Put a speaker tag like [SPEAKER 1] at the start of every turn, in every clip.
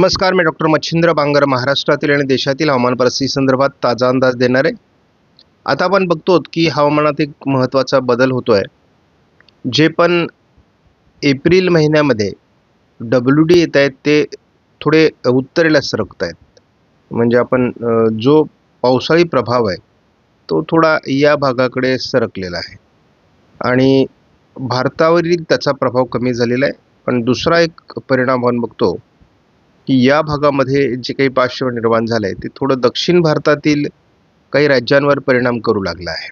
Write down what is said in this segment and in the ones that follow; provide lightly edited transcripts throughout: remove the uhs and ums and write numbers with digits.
[SPEAKER 1] नमस्कार, मी डॉक्टर मच्छिंद्र बांगर महाराष्ट्रातील आणि देशातील हवामान परिस्थिती संदर्भात ताजा अंदाज देणार आहे. आता आपण बघतो की हवामानात एक महत्त्वाचा बदल होतोय. जे पण एप्रिल महिन्यामध्ये WD येत आहेत ते थोडे उत्तरेला सरकत आहेत. म्हणजे आपण जो पावसाळी प्रभाव आहे तो थोडा या भागाकडे सरकलेला आहे आणि भारतावरील त्याचा प्रभाव कमी झालेला आहे. पण दुसरा एक परिणाम आपण बघतो की या भागामध्ये जे काही पार्श्वभूमी निर्माण झालं आहे ते थोडं दक्षिण भारतातील काही राज्यांवर परिणाम करू लागला आहे.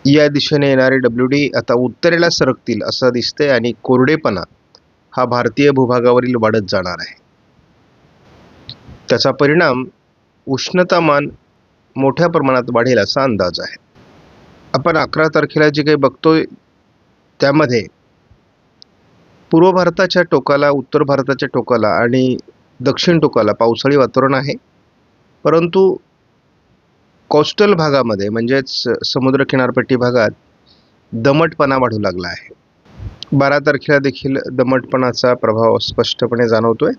[SPEAKER 1] या दिशेने येणारे WD आता उत्तरेला सरकतील असं दिसतंय आणि कोरडेपणा हा भारतीय भूभागावरील वाढत जाणार आहे. त्याचा परिणाम उष्णतामान मोठ्या प्रमाणात वाढेल असा अंदाज आहे. आपण 11 तारखेला जे काही बघतोय त्यामध्ये पूर्व भारताच्या टोकाला, उत्तर भारताच्या टोकाला आणि दक्षिण टोकाला पावसाळी वातावरण आहे. परंतु कोस्टल भागामध्ये म्हणजेच समुद्र किनारपट्टी भागात दमटपणा वाढू लागला आहे. 12 तारखेला देखील दमटपणाचा प्रभाव स्पष्टपणे जाणवतोय.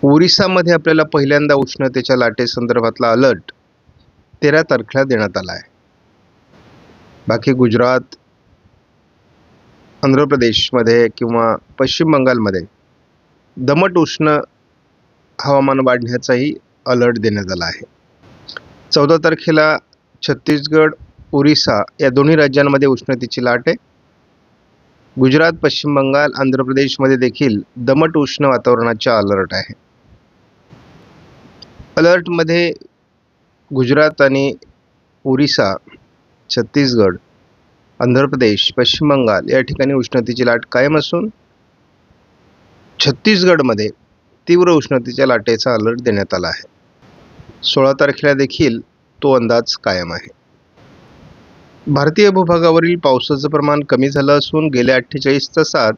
[SPEAKER 1] ओरिसामध्ये आपल्याला पहिल्यांदा उष्णतेच्या लाटेसंदर्भातला अलर्ट 13 तारखेला देण्यात आला आहे. बाकी गुजरात, आंध्र प्रदेशमध्ये किंवा पश्चिम बंगालमध्ये दमट उष्ण हवामान वाढण्याचाही अलर्ट देण्यात आला आहे. 14 तारखेला छत्तीसगड, ओरिसा या दोन्ही राज्यांमध्ये उष्णतेची लाट आहे. गुजरात, पश्चिम बंगाल, आंध्र प्रदेशमध्ये देखील दमट उष्ण वातावरणाचा अलर्ट आहे. अलर्टमध्ये गुजरात आणि ओरिसा, छत्तीसगड, आंध्र प्रदेश, पश्चिम बंगाल या ठिकाणी उष्णतेची लाट कायम असून छत्तीसगडमध्ये तीव्र उष्णतेच्या लाटेचा अलर्ट देण्यात आला आहे. 16 तारखेला देखील तो अंदाज कायम आहे. भारतीय भूभागावरील पावसाचं प्रमाण कमी झालं असून गेल्या 48 तासात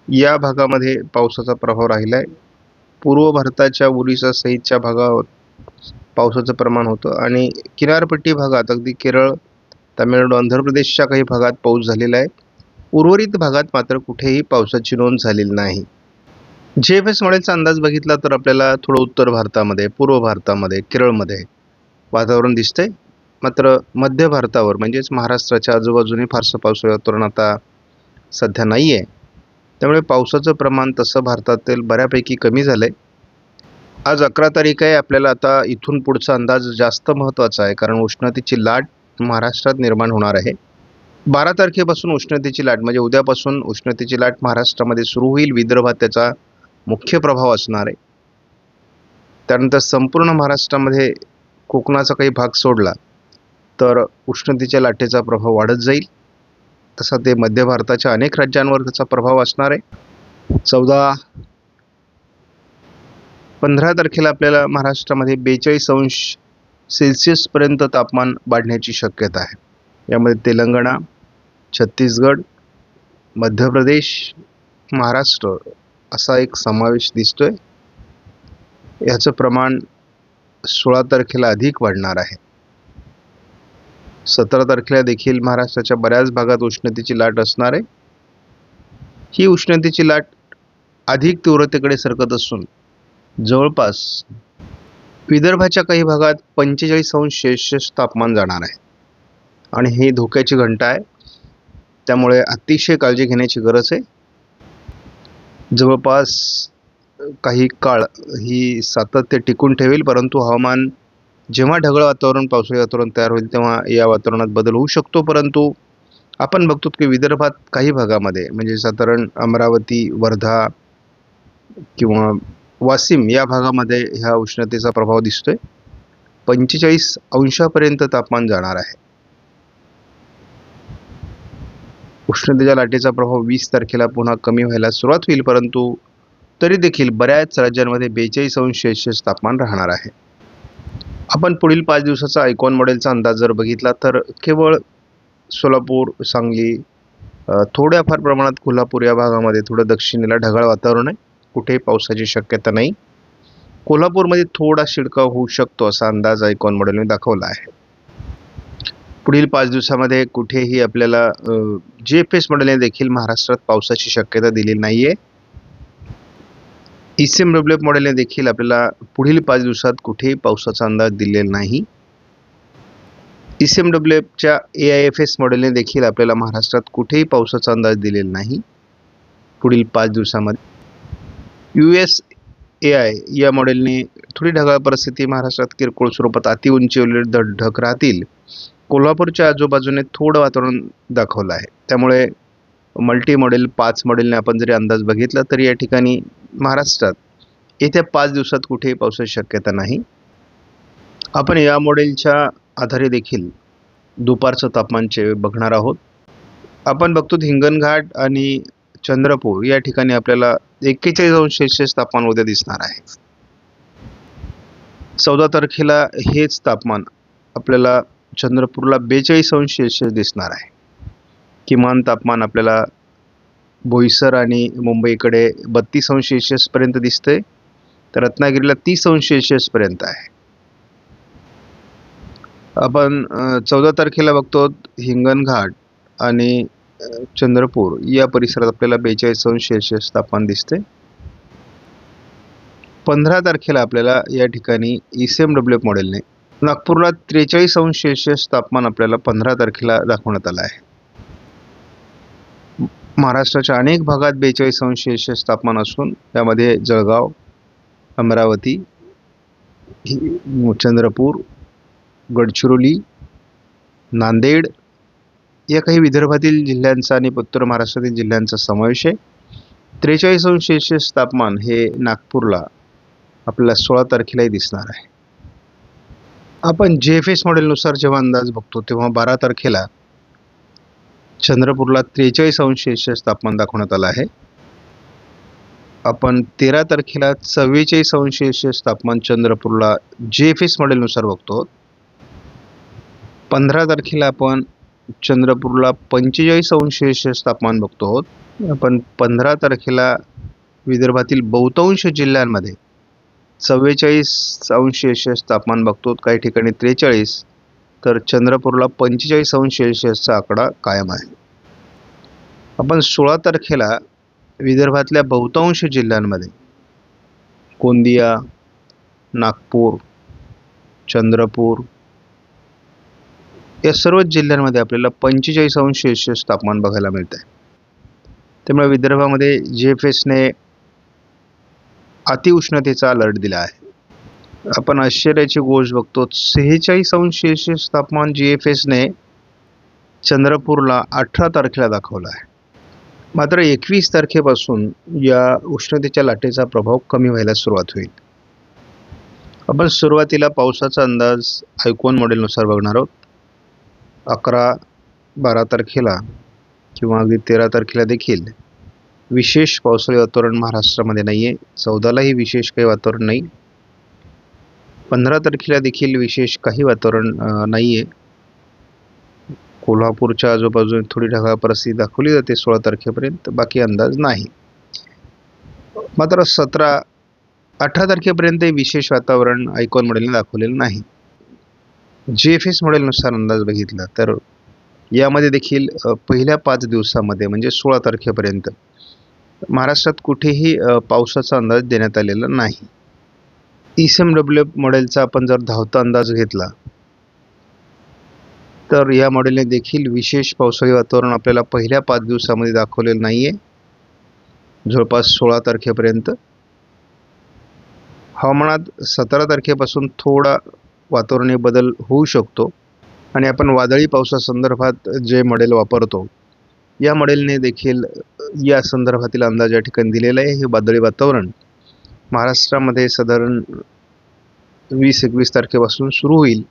[SPEAKER 1] या भागामध्ये पावसाचा प्रभाव राहिला आहे. पूर्व भारताच्या ओरिसा सहितच्या भागावर पावसाचं प्रमाण होतं आणि किनारपट्टी भागात अगदी केरळ, तामिळनाडू, आंध्र प्रदेशच्या काही भागात पाऊस झालेला आहे. उर्वरित भागात मात्र कुठेही पावसाची नोंद झालेली नाही. GFS मॉडेलचा अंदाज बघितला तर आपल्याला थोडं उत्तर भारतामध्ये, पूर्व भारतामध्ये, केरळमध्ये वातावरण दिसतंय. मात्र मध्य भारतावर म्हणजेच महाराष्ट्राच्या आजूबाजूने फारसं पावसाळी वातावरण आता सध्या नाही आहे. त्यामुळे पावसाचं प्रमाण तसं भारतातील बऱ्यापैकी कमी झालं आहे. आज 11 तारीख आहे. आपल्याला आता इथून पुढचा अंदाज जास्त महत्त्वाचा आहे कारण उष्णतेची लाट महाराष्ट्रात निर्माण होणार आहे. 12 तारखेपासून उष्णतेची लाट म्हणजे उद्यापासून उष्णतेची लाट महाराष्ट्रामध्ये सुरू होईल. विदर्भात त्याचा मुख्य प्रभाव असणार आहे. त्यानंतर संपूर्ण महाराष्ट्रामध्ये कोकणाचा काही भाग सोडला तर उष्णतेच्या लाटेचा प्रभाव वाढत जाईल. तसा ते मध्य भारताच्या अनेक राज्यांवर त्याचा प्रभाव असणार आहे. 15 तारखेला आपल्याला महाराष्ट्रामध्ये 42°C पर्यंत तापमान वाढण्याची शक्यता आहे. यामध्ये तेलंगणा, छत्तीसगड, मध्य प्रदेश, महाराष्ट्र असा एक समावेश दिसतोय. याचं प्रमाण 16 तारखेला अधिक वाढणार आहे. 17 तारखेला देखील महाराष्ट्राच्या बऱ्याच भागात उष्णतेची लाट असणार आहे. ही उष्णतेची लाट अधिक तीव्रतेकडे सरकत असून जवळपास विदर्भाच्या काही भागात 45°C तापमान जाणार आहे आणि ही धोक्याची घंटा आहे. त्यामुळे अतिशय काळजी घेण्याची गरज आहे. जवळपास काही काळ ही सातत्य टिकून ठेवेल, परंतु हवामान जेव्हा ढगाळ वातावरण, पावसाळी वातावरण तयार होईल तेव्हा या वातावरणात बदल होऊ शकतो. परंतु आपण बघतो की विदर्भात काही भागामध्ये म्हणजे साधारण अमरावती, वर्धा किंवा वाशिम या भागामध्ये ह्या उष्णतेचा प्रभाव दिसतोय. 45°पर्यंत तापमान जाणार आहे. उष्णतेच्या लाटेचा प्रभाव 20 तारखेला पुन्हा कमी व्हायला सुरुवात होईल, परंतु तरी देखील बऱ्याच राज्यांमध्ये 42°C तापमान राहणार आहे. आपण पुढील 5 दिवसाचा आयकॉन मॉडेलचा अंदाज जर बघितला तर केवळ सोलापूर, सांगली, थोड्याफार प्रमाणात कोल्हापूर या भागामध्ये थोडं दक्षिणेला ढगाळ वातावरण आहे. कुठेही पावसाची शक्यता नाही. कोल्हापूरमध्ये थोडा शिडकाव होऊ शकतो असा अंदाज आयकॉन मॉडेलने दाखवला आहे. पुढील 5 दिवसामध्ये कुठेही आपल्याला GFS मॉडेलने देखील महाराष्ट्रात पावसाची शक्यता दिलेली नाही आहे. ECMWF मॉडेलने देखील आपल्याला पुढील 5 दिवसात कुठेही पावसाचा अंदाज दिलेला नाही. ECMWFच्या AIFS मॉडेलने देखील आपल्याला महाराष्ट्रात कुठेही पावसाचा अंदाज दिलेला नाही पुढील 5 दिवसामध्ये. USAI या मॉडेलने थोडी ढगाळ परिस्थिती महाराष्ट्रात किरकोळ स्वरूपात अति उंचीवरील ढग राहतील. कोल्हापूरच्या आजूबाजूने थोडं वातावरण दाखवलं आहे. त्यामुळे मल्टी मॉडेल 5 मॉडेलने आपण जरी अंदाज बघितला तरी या ठिकाणी महाराष्ट्रात येत्या 5 दिवसात कुठेही पावसाची शक्यता नाही. आपण या मॉडेलच्या आधारे देखील दुपारचं तापमान बघणार आहोत. आपण बघतो हिंगणघाट आणि चंद्रपूर या ठिकाणी आपल्याला 41° तापमान उद्या दिसणार आहे. 14 तारखेला हेच तापमान आपल्याला चंद्रपूरला 42° दिसणार आहे. किमान तापमान आपल्याला बोईसर आणि मुंबईकडे 32° पर्यंत दिसते, तर रत्नागिरीला 30° पर्यंत आहे. आपण 14 तारखेला बघतो हिंगणघाट आणि चंद्रपूर या परिसरात आपल्याला 42° तापमान दिसते. 15 तारखेला आपल्याला या ठिकाणी ECMWF मॉडेलने नागपूरला 43° तापमान आपल्याला 15 तारखेला दाखवण्यात आलं आहे. महाराष्ट्राच्या अनेक भागात 42° तापमान असून त्यामध्ये जळगाव, अमरावती, चंद्रपूर, गडचिरोली, नांदेड या काही विदर्भातील जिल्ह्यांचा आणि उत्तर महाराष्ट्रातील जिल्ह्यांचा समावेश आहे. 43° तापमान हे नागपूरला आपल्याला 16 तारखेलाही दिसणार आहे. आपण JFS मॉडेलनुसार जेव्हा अंदाज बघतो तेव्हा 12 तारखेला चंद्रपूरला 43° तापमान दाखवण्यात आलं आहे. आपण 13 तारखेला 44° तापमान चंद्रपूरला JFS मॉडेलनुसार बघतो. 15 तारखेला आपण चंद्रपूरला 45° तापमान बघतो. आपण 15 तारखेला विदर्भातील बहुतांश जिल्ह्यांमध्ये 44° तापमान बघतो, काही ठिकाणी 43, तर चंद्रपूरला 45°चा आकडा कायम आहे. आपण 16 तारखेला विदर्भातल्या बहुतांश जिल्ह्यांमध्ये गोंदिया, नागपूर, चंद्रपूर या सर्व जिल्ह्यांमध्ये आपल्याला 45° तापमान बघायला मिळत आहे. त्यामुळे विदर्भामध्ये JFSने अतिउष्णतेचा अलर्ट दिला आहे. आपण आश्चर्याची गोष्ट बघतो, 46° तापमान JFSने चंद्रपूरला 18 तारखेला दाखवलं आहे. मात्र 21 तारखेपासून या उष्णतेच्या लाटेचा प्रभाव कमी व्हायला सुरुवात होईल. आपण सुरुवातीला पावसाचा अंदाज आयकॉन मॉडेलनुसार बघणार आहोत. 11-12 तारखेला किंवा अगदी 13 तारखेला देखील विशेष पावसाळी वातावरण महाराष्ट्रामध्ये नाही आहे. 14लाही विशेष काही वातावरण नाही. 15 तारखेला देखील विशेष काही वातावरण नाही आहे. कोल्हापूरच्या आजूबाजूने थोडी ढगाळ परिस्थिती दाखवली जाते 16 तारखेपर्यंत, बाकी अंदाज नाही. मात्र 18 तारखेपर्यंत विशेष वातावरण आयकॉन मॉडेलने दाखवलेलं नाही. JFS मॉडेलनुसार अंदाज बघितला तर यामध्ये देखील पहिल्या 5 दिवसामध्ये म्हणजे 16 तारखेपर्यंत महाराष्ट्रात कुठेही पावसाचा अंदाज देण्यात आलेला नाही. ECMWF मॉडेलचा आपण जर धावता अंदाज घेतला तर या मॉडेलने देखील विशेष पावसाळी वातावरण आपल्याला पहिल्या 5 दिवसामध्ये दाखवलेलं नाही आहे, जवळपास 16 तारखेपर्यंत. हवामानात 17 तारखेपासून थोडा वातावरणीय बदल होऊ शकतो आणि आपण वादळी पावसासंदर्भात जे मॉडेल वापरतो या मॉडेलने देखील या संदर्भातील अंदाज या ठिकाणी दिलेला आहे. हे वादळी वातावरण महाराष्ट्रामध्ये साधारण 20-21 तारखेपासून सुरू होईल.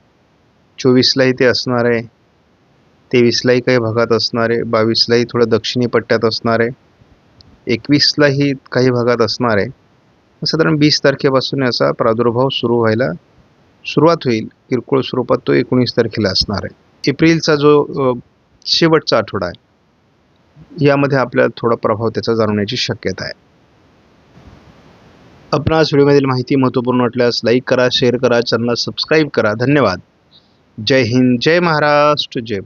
[SPEAKER 1] 24लाही ते असणार आहे, 23लाही काही भागात असणार आहे, 22लाही थोडं दक्षिणी पट्ट्यात असणार आहे, 21लाही काही भागात असणार आहे. साधारण 20 तारखेपासून याचा प्रादुर्भाव सुरू व्हायला सुरुवात होईल. किरकोळ स्वरूपात तो 19 तारखेला असणार आहे. एप्रिलचा जो शेवटचा आठवडा आहे यामध्ये आपल्याला थोडा प्रभाव त्याचा जाणवण्याची शक्यता आहे. आपणास व्हिडिओमधील माहिती महत्त्वपूर्ण वाटल्यास लाईक करा, शेअर करा, चॅनलला सबस्क्राईब करा. धन्यवाद. जय हिंद, जय महाराष्ट्र, जय